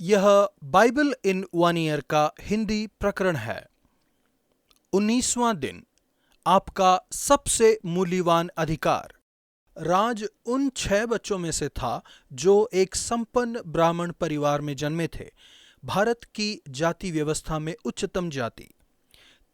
यह Bible in one year का हिंदी प्रकरण है। 19वां दिन, आपका सबसे मूल्यवान अधिकार। राज उन 6 बच्चों में से था जो एक संपन्न ब्राह्मण परिवार में जन्मे थे, भारत की जाति व्यवस्था में उच्चतम जाति।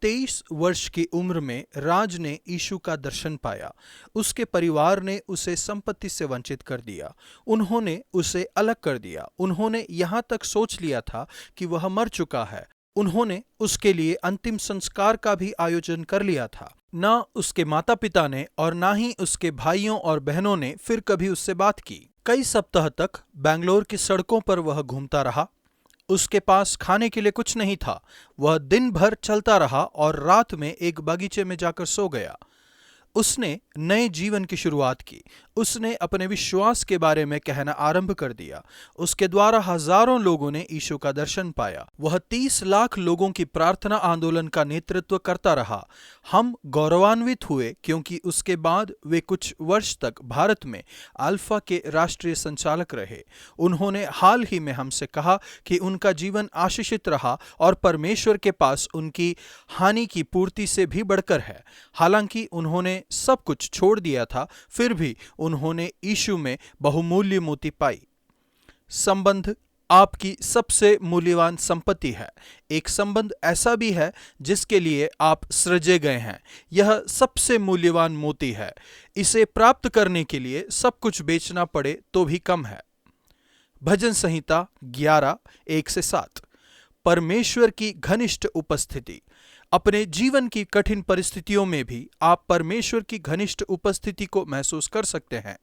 23 वर्ष की उम्र में राज ने यीशु का दर्शन पाया। उसके परिवार ने उसे संपत्ति से वंचित कर दिया। उन्होंने उसे अलग कर दिया। उन्होंने यहाँ तक सोच लिया था कि वह मर चुका है। उन्होंने उसके लिए अंतिम संस्कार का भी आयोजन कर लिया था। ना उसके माता पिता ने और ना ही उसके भाइयों और बहनों ने फिर कभी उससे बात की। कई सप्ताह तक बैंगलोर की सड़कों पर वह घूमता रहा। उसके पास खाने के लिए कुछ नहीं था। वह दिन भर चलता रहा और रात में एक बगीचे में जाकर सो गया। उसने नए जीवन की शुरुआत की। उसने अपने विश्वास के बारे में कहना आरंभ कर दिया। उसके द्वारा हजारों लोगों ने यीशु का दर्शन पाया। वह 30 लाख लोगों की प्रार्थना आंदोलन का नेतृत्व करता रहा। हम गौरवान्वित हुए क्योंकि उसके बाद वे कुछ वर्ष तक भारत में अल्फा के राष्ट्रीय संचालक रहे। उन्होंने हाल ही में हमसे कहा कि उनका जीवन आशीषित रहा और परमेश्वर के पास उनकी हानि की पूर्ति से भी बढ़कर है। हालांकि उन्होंने सब कुछ छोड़ दिया था, फिर भी उन्होंने यीशु में बहुमूल्य मोती पाई। संबंध आपकी सबसे मूल्यवान संपत्ति है। एक संबंध ऐसा भी है जिसके लिए आप सृजे गए हैं। यह सबसे मूल्यवान मोती है। इसे प्राप्त करने के लिए सब कुछ बेचना पड़े तो भी कम है। भजन संहिता 11:1-7। परमेश्वर की घनिष्ठ उपस्थिति। अपने जीवन की कठिन परिस्थितियों में भी आप परमेश्वर की घनिष्ठ उपस्थिति को महसूस कर सकते हैं।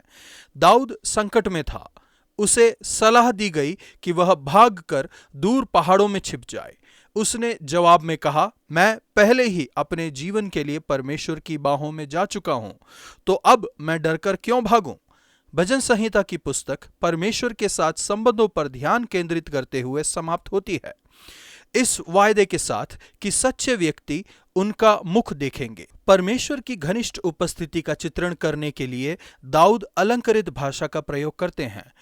दाऊद संकट में था। उसे सलाह दी गई कि वह भागकर दूर पहाड़ों में छिप जाए। उसने जवाब में कहा, मैं पहले ही अपने जीवन के लिए परमेश्वर की बाहों में जा चुका हूं, तो अब मैं डरकर क्यों भागूं? भजन संहिता की पुस्तक परमेश्वर के साथ संबंधों पर ध्यान केंद्रित करते हुए समाप्त होती है, इस वायदे के साथ कि सच्चे व्यक्ति उनका मुख देखेंगे। परमेश्वर की घनिष्ठ उपस्थिति का चित्रण करने के लिए दाऊद अलंकृत भाषा का प्रयोग करते हैं।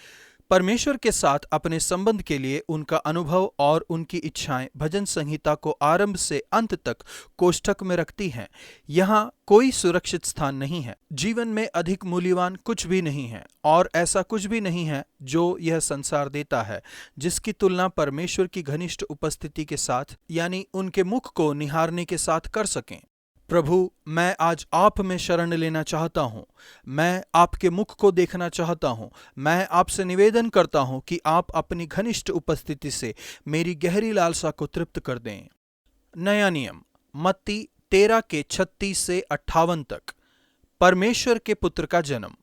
परमेश्वर के साथ अपने संबंध के लिए उनका अनुभव और उनकी इच्छाएं भजन संहिता को आरंभ से अंत तक कोष्ठक में रखती हैं। यहाँ कोई सुरक्षित स्थान नहीं है। जीवन में अधिक मूल्यवान कुछ भी नहीं है और ऐसा कुछ भी नहीं है जो यह संसार देता है, जिसकी तुलना परमेश्वर की घनिष्ठ उपस्थिति के साथ यानी उनके मुख को निहारने के साथ कर सकें। प्रभु, मैं आज आप में शरण लेना चाहता हूँ। मैं आपके मुख को देखना चाहता हूँ। मैं आपसे निवेदन करता हूँ कि आप अपनी घनिष्ठ उपस्थिति से मेरी गहरी लालसा को तृप्त कर दें। नया नियम मत्ती 13:36-58 तक। परमेश्वर के पुत्र का जन्म।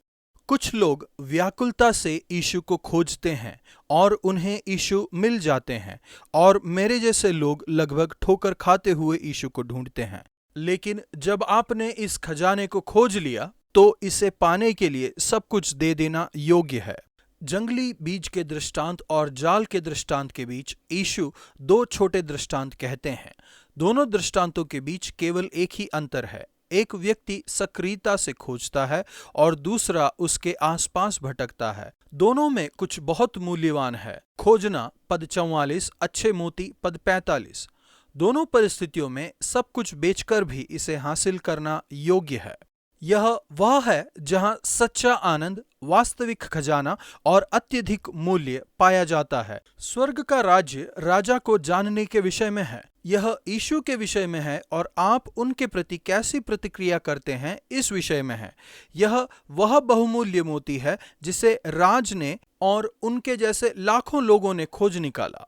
कुछ लोग व्याकुलता से यीशु को खोजते हैं और उन्हें यीशु मिल जाते हैं, और मेरे जैसे लोग लगभग ठोकर खाते हुए यीशु को ढूंढते हैं। लेकिन जब आपने इस खजाने को खोज लिया तो इसे पाने के लिए सब कुछ दे देना योग्य है। जंगली बीज के दृष्टांत और जाल के दृष्टांत के बीच यीशु 2 छोटे दृष्टांत कहते हैं। दोनों दृष्टांतों के बीच केवल एक ही अंतर है। एक व्यक्ति सक्रियता से खोजता है और दूसरा उसके आसपास भटकता है। दोनों में कुछ बहुत मूल्यवान है। खोजना पद 44, अच्छे मोती पद 45। दोनों परिस्थितियों में सब कुछ बेचकर भी इसे हासिल करना योग्य है। यह वह है जहां सच्चा आनंद, वास्तविक खजाना और अत्यधिक मूल्य पाया जाता है। स्वर्ग का राज्य राजा को जानने के विषय में है। यह यीशु के विषय में है और आप उनके प्रति कैसी प्रतिक्रिया करते हैं इस विषय में है। यह वह बहुमूल्य मोती है जिसे राज ने और उनके जैसे लाखों लोगों ने खोज निकाला।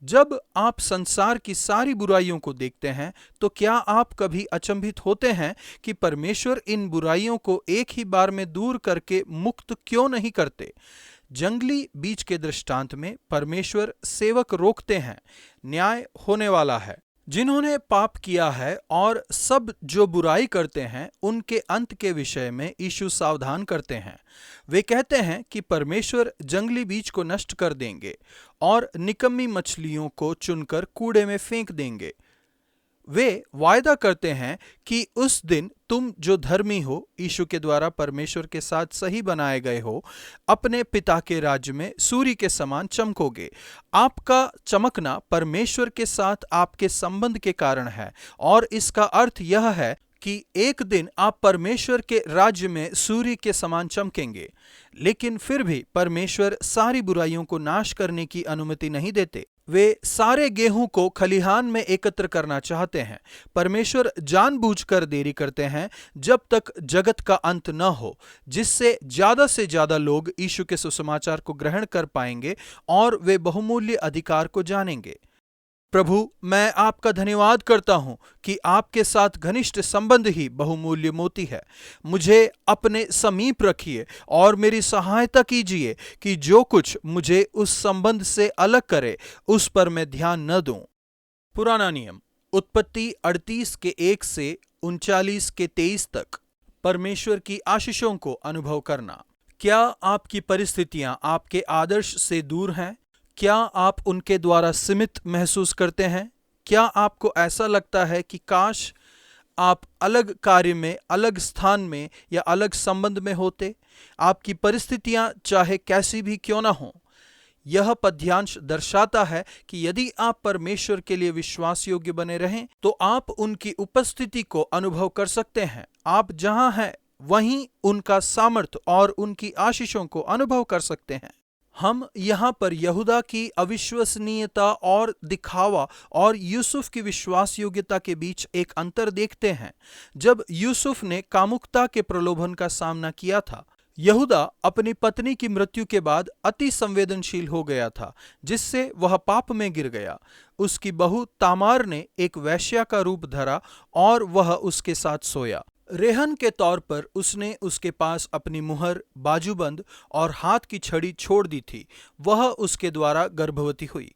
जब आप संसार की सारी बुराइयों को देखते हैं तो क्या आप कभी अचंभित होते हैं कि परमेश्वर इन बुराइयों को एक ही बार में दूर करके मुक्त क्यों नहीं करते? जंगली बीज के दृष्टांत में परमेश्वर सेवक रोकते हैं। न्याय होने वाला है। जिन्होंने पाप किया है और सब जो बुराई करते हैं उनके अंत के विषय में यीशु सावधान करते हैं। वे कहते हैं कि परमेश्वर जंगली बीज को नष्ट कर देंगे और निकम्मी मछलियों को चुनकर कूड़े में फेंक देंगे। वे वायदा करते हैं कि उस दिन तुम जो धर्मी हो, यीशु के द्वारा परमेश्वर के साथ सही बनाए गए हो, अपने पिता के राज्य में सूर्य के समान चमकोगे। आपका चमकना परमेश्वर के साथ आपके संबंध के कारण है, और इसका अर्थ यह है कि एक दिन आप परमेश्वर के राज्य में सूर्य के समान चमकेंगे। लेकिन फिर भी परमेश्वर सारी बुराइयों को नाश करने की अनुमति नहीं देते। वे सारे गेहूं को खलिहान में एकत्र करना चाहते हैं। परमेश्वर जानबूझकर देरी करते हैं जब तक जगत का अंत न हो, जिससे से ज्यादा लोग यीशु के सुसमाचार को ग्रहण कर पाएंगे और वे बहुमूल्य अधिकार को जानेंगे। प्रभु, मैं आपका धन्यवाद करता हूं कि आपके साथ घनिष्ठ संबंध ही बहुमूल्य मोती है। मुझे अपने समीप रखिए और मेरी सहायता कीजिए कि जो कुछ मुझे उस संबंध से अलग करे उस पर मैं ध्यान न दूं। पुराना नियम, उत्पत्ति 38 के 1 से 39 के 23 तक। परमेश्वर की आशीषों को अनुभव करना। क्या आपकी परिस्थितियां आपके आदर्श से दूर हैं? क्या आप उनके द्वारा सीमित महसूस करते हैं? क्या आपको ऐसा लगता है कि काश आप अलग कार्य में, अलग स्थान में या अलग संबंध में होते? आपकी परिस्थितियां चाहे कैसी भी क्यों ना हों, यह पद्यांश दर्शाता है कि यदि आप परमेश्वर के लिए विश्वास योग्य बने रहें तो आप उनकी उपस्थिति को अनुभव कर सकते हैं। आप जहां हैं वहीं उनका सामर्थ्य और उनकी आशीषों को अनुभव कर सकते हैं। हम यहाँ पर यहूदा की अविश्वसनीयता और दिखावा और यूसुफ की विश्वास योग्यता के बीच एक अंतर देखते हैं। जब यूसुफ ने कामुकता के प्रलोभन का सामना किया था, यहूदा अपनी पत्नी की मृत्यु के बाद अति संवेदनशील हो गया था, जिससे वह पाप में गिर गया। उसकी बहू तामार ने एक वेश्या का रूप धरा और वह उसके साथ सोया। रेहन के तौर पर उसने उसके पास अपनी मुहर, बाजूबंद और हाथ की छड़ी छोड़ दी थी। वह उसके द्वारा गर्भवती हुई।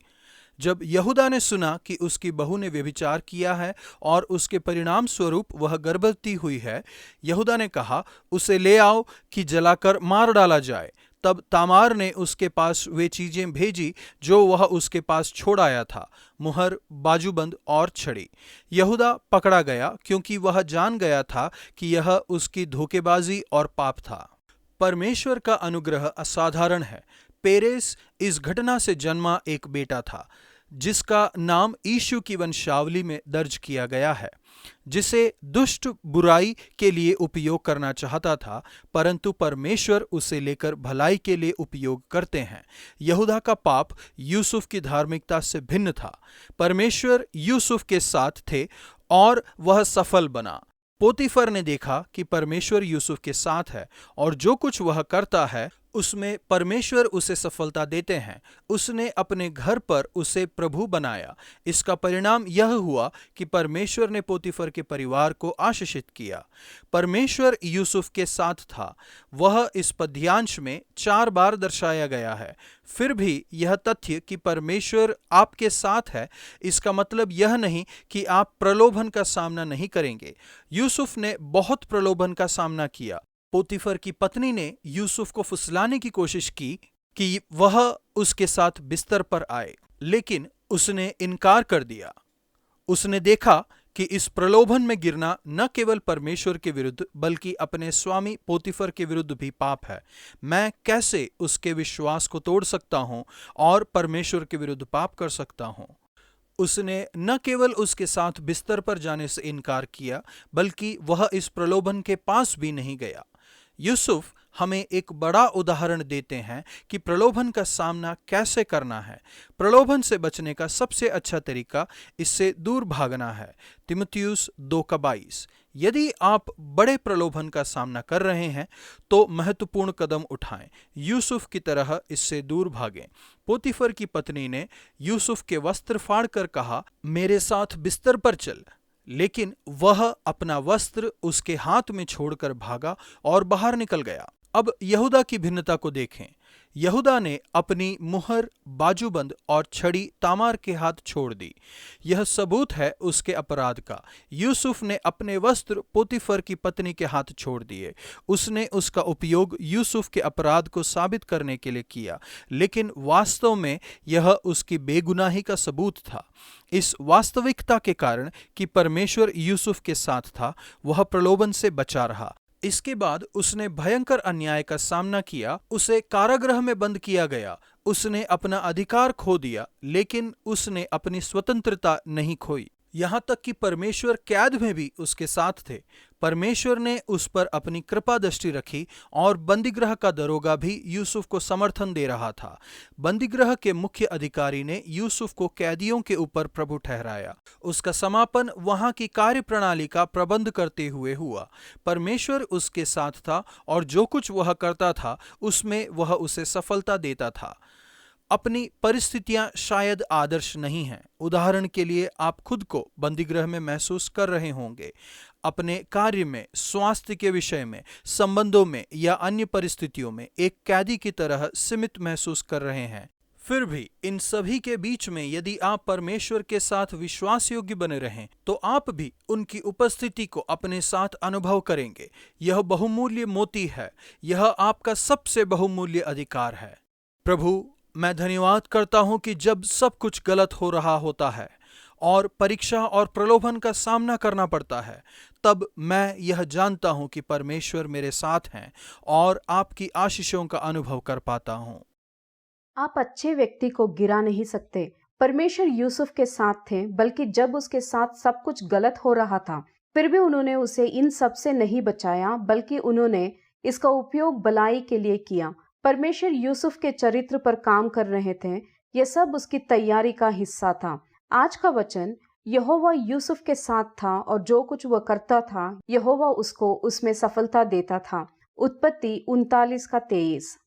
जब यहूदा ने सुना कि उसकी बहू ने व्यभिचार किया है और उसके परिणाम स्वरूप वह गर्भवती हुई है, यहूदा ने कहा, उसे ले आओ कि जलाकर मार डाला जाए। तब तामार ने उसके पास वे चीजें भेजी जो वह उसके पास छोड़ आया था, मुहर, बाजूबंद और छड़ी। यहूदा पकड़ा गया क्योंकि वह जान गया था कि यह उसकी धोखेबाजी और पाप था। परमेश्वर का अनुग्रह असाधारण है। पेरेस इस घटना से जन्मा एक बेटा था, जिसका नाम यीशु की वंशावली में दर्ज किया गया है, जिसे दुष्ट बुराई के लिए उपयोग करना चाहता था, परंतु परमेश्वर उसे लेकर भलाई के लिए उपयोग करते हैं। यहूदा का पाप यूसुफ की धार्मिकता से भिन्न था। परमेश्वर यूसुफ के साथ थे और वह सफल बना। पोतीफर ने देखा कि परमेश्वर यूसुफ के साथ है और जो कुछ वह करता है उसमें परमेश्वर उसे सफलता देते हैं। उसने अपने घर पर उसे प्रभु बनाया। इसका परिणाम यह हुआ कि परमेश्वर ने पोतीफर के परिवार को आशीषित किया। परमेश्वर यूसुफ के साथ था। वह इस पद्यांश में 4 बार दर्शाया गया है। फिर भी यह तथ्य कि परमेश्वर आपके साथ है, इसका मतलब यह नहीं कि आप प्रलोभन का सामना नहीं करेंगे। यूसुफ ने बहुत प्रलोभन का सामना किया। पोतीफर की पत्नी ने यूसुफ को फुसलाने की कोशिश की कि वह उसके साथ बिस्तर पर आए, लेकिन उसने इनकार कर दिया। उसने देखा कि इस प्रलोभन में गिरना न केवल परमेश्वर के विरुद्ध बल्कि अपने स्वामी पोतीफर के विरुद्ध भी पाप है। मैं कैसे उसके विश्वास को तोड़ सकता हूं और परमेश्वर के विरुद्ध पाप कर सकता हूं? उसने न केवल उसके साथ बिस्तर पर जाने से इनकार किया, बल्कि वह इस प्रलोभन के पास भी नहीं गया। यूसुफ हमें एक बड़ा उदाहरण देते हैं कि प्रलोभन का सामना कैसे करना है। प्रलोभन से बचने का सबसे अच्छा तरीका इससे दूर भागना है। तीमुथियुस 2:22। यदि आप बड़े प्रलोभन का सामना कर रहे हैं तो महत्वपूर्ण कदम उठाएं। यूसुफ की तरह इससे दूर भागें। पोतीफर की पत्नी ने यूसुफ के वस्त्र फाड़कर कहा, मेरे साथ बिस्तर पर चल, लेकिन वह अपना वस्त्र उसके हाथ में छोड़कर भागा और बाहर निकल गया। अब यहूदा की भिन्नता को देखें। यहूदा ने अपनी मुहर, बाजूबंद और छड़ी तामार के हाथ छोड़ दी। यह सबूत है उसके अपराध का। यूसुफ ने अपने वस्त्र पोतीफर की पत्नी के हाथ छोड़ दिए। उसने उसका उपयोग यूसुफ के अपराध को साबित करने के लिए किया, लेकिन वास्तव में यह उसकी बेगुनाही का सबूत था। इस वास्तविकता के कारण कि परमेश्वर यूसुफ के साथ था, वह प्रलोभन से बचा रहा। इसके बाद उसने भयंकर अन्याय का सामना किया। उसे कारागृह में बंद किया गया। उसने अपना अधिकार खो दिया, लेकिन उसने अपनी स्वतंत्रता नहीं खोई। यहाँ तक कि परमेश्वर कैद में भी उसके साथ थे। परमेश्वर ने उस पर अपनी कृपा दृष्टि रखी और बंदीगृह का दरोगा भी यूसुफ को समर्थन दे रहा था। बंदीगृह के मुख्य अधिकारी ने यूसुफ को कैदियों के ऊपर प्रभु ठहराया। उसका समापन वहां की कार्यप्रणाली का प्रबंध करते हुए हुआ। परमेश्वर उसके साथ था और जो कुछ वह करता था उसमें वह उसे सफलता देता था। अपनी परिस्थितियां शायद आदर्श नहीं हैं। उदाहरण के लिए, आप खुद को बंदीगृह में महसूस कर रहे होंगे। अपने कार्य में, स्वास्थ्य के विषय में, संबंधों में या अन्य परिस्थितियों में एक कैदी की तरह सीमित महसूस कर रहे हैं। फिर भी इन सभी के बीच में यदि आप परमेश्वर के साथ विश्वास योग्य बने रहें, तो आप भी उनकी उपस्थिति को अपने साथ अनुभव करेंगे। यह बहुमूल्य मोती है। यह आपका सबसे बहुमूल्य अधिकार है। प्रभु, मैं धन्यवाद करता हूं कि जब सब कुछ गलत हो रहा होता है और परीक्षा और प्रलोभन का सामना करना पड़ता है, तब मैं यह जानता हूं कि परमेश्वर मेरे साथ हैं और आपकी आशीषों का अनुभव कर पाता हूं। आप अच्छे व्यक्ति को गिरा नहीं सकते। परमेश्वर यूसुफ के साथ थे, बल्कि जब उसके साथ सब कुछ गलत हो रहा था, फिर भी उन्होंने उसे इन सब से नहीं बचाया, बल्कि उन्होंने इसका उपयोग भलाई के लिए किया। परमेश्वर यूसुफ के चरित्र पर काम कर रहे थे। यह सब उसकी तैयारी का हिस्सा था। आज का वचन, यहोवा यूसुफ के साथ था और जो कुछ वह करता था, यहोवा उसको उसमें सफलता देता था। उत्पत्ति 39 का 23।